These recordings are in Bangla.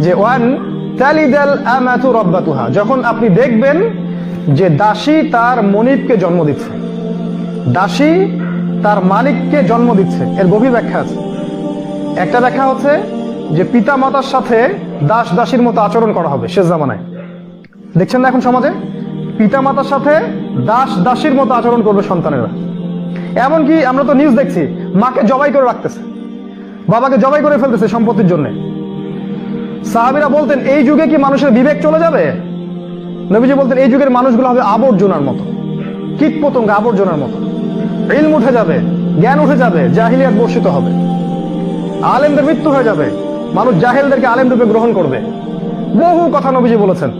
যে ওয়ান তালিদাল আমাতু রাব্বাতুহা, যখন আপনি দেখবেন যে দাসী তার মনিবকে জন্ম দিচ্ছে, দাসী তার মালিককে জন্ম দিচ্ছে। এর গভীর ব্যাখ্যা আছে। একটা ব্যাখ্যা হচ্ছে যে পিতা মাতার সাথে দাস দাসীর মতো আচরণ করা হবে শেষ জামানায়। দেখছেন না এখন সমাজে পিতা মাতার সাথে দাস দাসীর মতো আচরণ করবে সন্তানেরা। এমনকি আমরা তো নিউজ দেখছি, মাকে জবাই করে রাখতেছে, বাবাকে জবাই করে ফেলতেছে সম্পত্তির জন্য। সাহাবীরা বলতেন এই যুগে কি মানুষের বিবেক চলে যাবে? নবীজি বলতেন এই যুগের মানুষগুলো হবে আবর্জনার মতো, কীট পতঙ্গ আবর্জনার মতো। ইলম উঠে যাবে, জ্ঞান উঠে যাবে, জাহিলিয়াত বর্ষিত হবে, আলেমদের মৃত্যু হয়ে যাবে, মানুষ জাহেলদেরকে আলেম রূপে গ্রহণ করবে। বহু কথা নবীজি বলেছেন।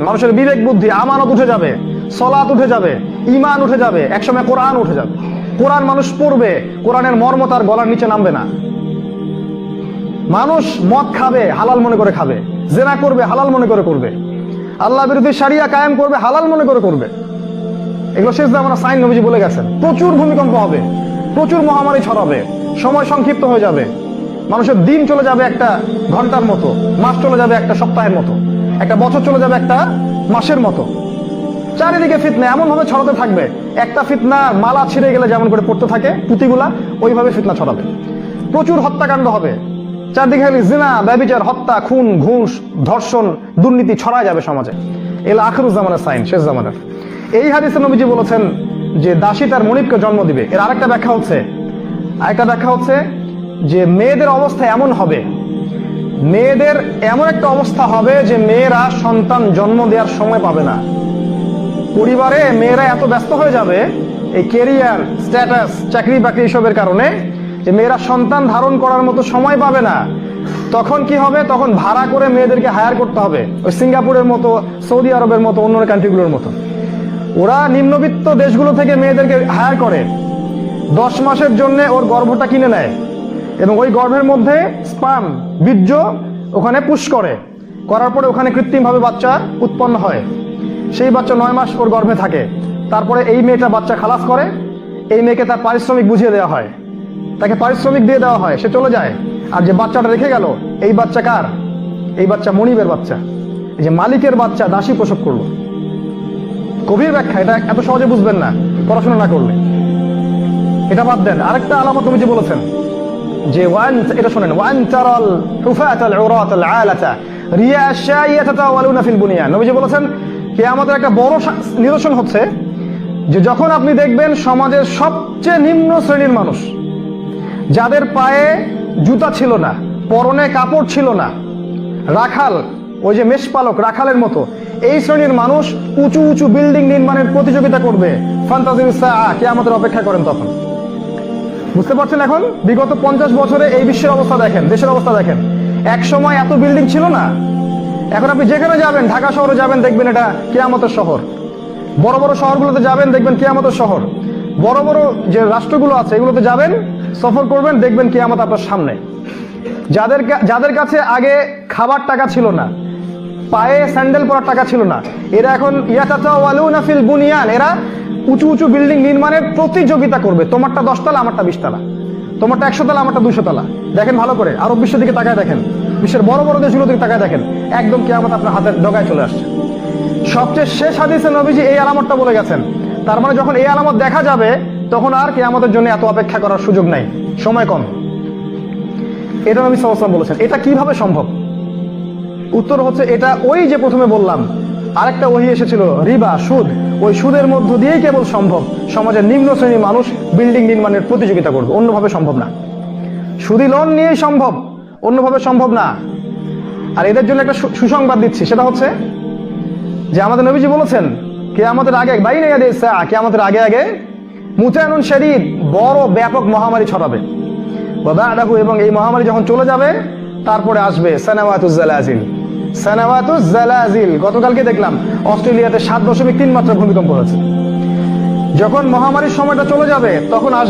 মানুষের বিবেক বুদ্ধি আমানত উঠে যাবে, সলাত উঠে যাবে, ঈমান উঠে যাবে, একসময় কোরআন উঠে যাবে। কোরআন মানুষ পড়বে, কোরআনের মর্ম তার গলার নিচে নামবে না। মানুষ মদ খাবে, হালাল মনে করে খাবে, জেনা করবে, হালাল মনে করে করবে, আল্লাহ বিরোধী শারিয়া কায়েম করবে, হালাল মনে করে করবে। এগুলো শেষ জামানা সাইন নবীজি বলে গেছেন। প্রচুর ভূমিকম্প হবে, প্রচুর মহামারী ছড়াবে, সময় সংক্ষিপ্ত হয়ে যাবে, মানুষের দিন চলে যাবে একটা ঘন্টার মতো, মাস চলে যাবে একটা সপ্তাহের মতো, একটা বছর চলে যাবে একটা মাসের মতো। চারিদিকে ফিতনা এমন ভাবে ছড়াতে থাকবে, একটা ফিতনা মালা ছিঁড়ে গেলে যেমন করে পড়তে থাকে পুঁতিগুলা, ওইভাবে ফিতনা ছড়াবে। প্রচুর হত্যাকাণ্ড হবে, চারদিকে জিনা, ব্যভিচার, হত্যা, খুন, ঘুষ, ধর্ষণ, দুর্নীতি ছড়ায় যাবে সমাজে। এগুলো আখিরুজ জামানের সাইন, শেষ জামানের। এই হাদিসে নবীজি বলেছেন যে দাসী তার মনিবকে জন্ম দিবে। এর আরেকটা ব্যাখ্যা হচ্ছে যে মেয়েদের অবস্থা এমন হবে, মেয়েদের এমন একটা অবস্থা হবে যে মেয়েরা সন্তান জন্ম দেওয়ার সময় পাবে না। পরিবারে মেয়েরা এত ব্যস্ত হয়ে যাবে এই ক্যারিয়ার, স্ট্যাটাস, চাকরি বাকরি এসবের কারণে, যে মেয়েরা সন্তান ধারণ করার মতো সময় পাবে না। তখন কি হবে? তখন ভাড়া করে মেয়েদেরকে হায়ার করতে হবে, ওই সিঙ্গাপুরের মতো, সৌদি আরবের মতো, অন্য কান্ট্রিগুলোর মতো। ওরা নিম্নবিত্ত দেশগুলো থেকে মেয়েদেরকে হায়ার করে, 10 মাসের জন্য ওর গর্ভটা কিনে নেয় এবং ওই গর্ভের মধ্যে স্পার্ম, বীর্য ওখানে পুশ করার পরে ওখানে কৃত্রিমভাবে বাচ্চা উৎপন্ন হয়। সেই বাচ্চা 9 মাস ওর গর্ভে থাকে। তারপরে এই মেয়েটা বাচ্চা খালাস করে, এই মেয়েকে তার পারিশ্রমিক বুঝিয়ে দেওয়া হয়, তাকে পারিশ্রমিক দিয়ে দেওয়া হয়, সে চলে যায়। আর যে বাচ্চাটা রেখে গেল, এই বাচ্চা কার? এই বাচ্চা মনিবের বাচ্চা, এই যে মালিকের বাচ্চা দাসী প্রসব করলো। গভীর ব্যাখ্যা, এটা এত সহজে বুঝবেন না পড়াশোনা না করলে। এটা বাদ দেন, আরেকটা আলামত নবীজি বলেছেন যে এটা শোনেন, ওয়ান তারাল হুফাতাল উরাতাল আলাতা রিয়া শাইয়াতাতাওয়ালুনা ফিল বুনিয়ান। নবীজি বলেছেন কিয়ামতের একটা বড় নিদর্শন হচ্ছে যে যখন আপনি দেখবেন সমাজের সবচেয়ে নিম্ন শ্রেণীর মানুষ, যাদের পায়ে জুতা ছিল না, পরনে কাপড় ছিল না, রাখাল, ওই যে মেষপালক রাখালের মতো, এই শ্রেণীর মানুষ উঁচু উঁচু বিল্ডিং নির্মাণের প্রতিযোগিতা করবে। ফান্তাজিউস সাআ, কিয়ামতের অপেক্ষা করেন তখন। বুঝতে পারছেন? এখন বিগত 50 বছরে এই বিশ্বের অবস্থা দেখেন, দেশের অবস্থা দেখেন। এক সময় এত বিল্ডিং ছিল না, এখন আপনি যেখানে যাবেন, ঢাকা শহরে যাবেন দেখবেন এটা কিয়ামতের শহর, বড় বড় শহরগুলোতে যাবেন দেখবেন কিয়ামতের শহর, বড় বড় যে রাষ্ট্রগুলো আছে এগুলোতে যাবেন, সফর করবেন, দেখবেন কিয়ামত আপনার সামনে। যাদের কাছে আগে খাবার টাকা ছিল না, পায়ে স্যান্ডেল পরার টাকা ছিল না, এরা এখন ইয়াতাতাওয়ালুনা ফিল বুনিয়ান, এরা উঁচু উঁচু বিল্ডিং নির্মাণের প্রতিযোগিতা করবে। তোমারটা 10 তলা, আমারটা 20 তলা, তোমারটা 100 তলা, আমারটা 200 তলা। দেখেন ভালো করে, আরব বিশ্বের দিকে তাকায় দেখেন, বিশ্বের বড় বড় দেশগুলোর দিকে তাকায় দেখেন, একদম কিয়ামত আপনার হাতের ডগায় চলে আসছে। সবচেয়ে শেষ হাদিসে নবীজি এই আলামতটা বলে গেছেন। তার মানে যখন এই আলামত দেখা যাবে তখন আর কিয়ামতের জন্য এত অপেক্ষা করার সুযোগ নাই, সময় কম। এটা নবী সাল্লাল্লাহু আলাইহি ওয়াসাল্লাম বলেছেন। এটা কিভাবে সম্ভব? উত্তর হচ্ছে এটা ওই যে প্রথমে বললাম আরেকটা ওহী এসেছিল, রিবা, সুদ, ওই সুদের মধ্য দিয়েই কেবল সম্ভব সমাজের নিম্ন শ্রেণীর মানুষ বিল্ডিং নির্মাণের প্রতিযোগিতা করবে, অন্যভাবে সম্ভব না। সুদী লোন নিয়েই সম্ভব, অন্যভাবে সম্ভব না। আর এদের জন্য একটা সুসংবাদ দিচ্ছি, সেটা হচ্ছে যে আমাদের নবীজি বলেছেন কিয়ামতের আগে, বাইনা ইয়াদাইস সাআ, কিয়ামতের আগে আগে মুতানুন শাদীদ, বড় ব্যাপক মহামারী ছড়াবে। ওয়া বা'দাহু, এবং এই মহামারী যখন চলে যাবে তারপরে আসবে সানাওয়াতুজ জালাজিল। সানাওয়াতুজ জালাজিল, গতকালকে দেখলাম অস্ট্রেলিয়াতে 7.3 মাত্রা ভূমিকম্প হয়েছে। যখন মহামারীর সময়টা চলে যাবে তখন আসবে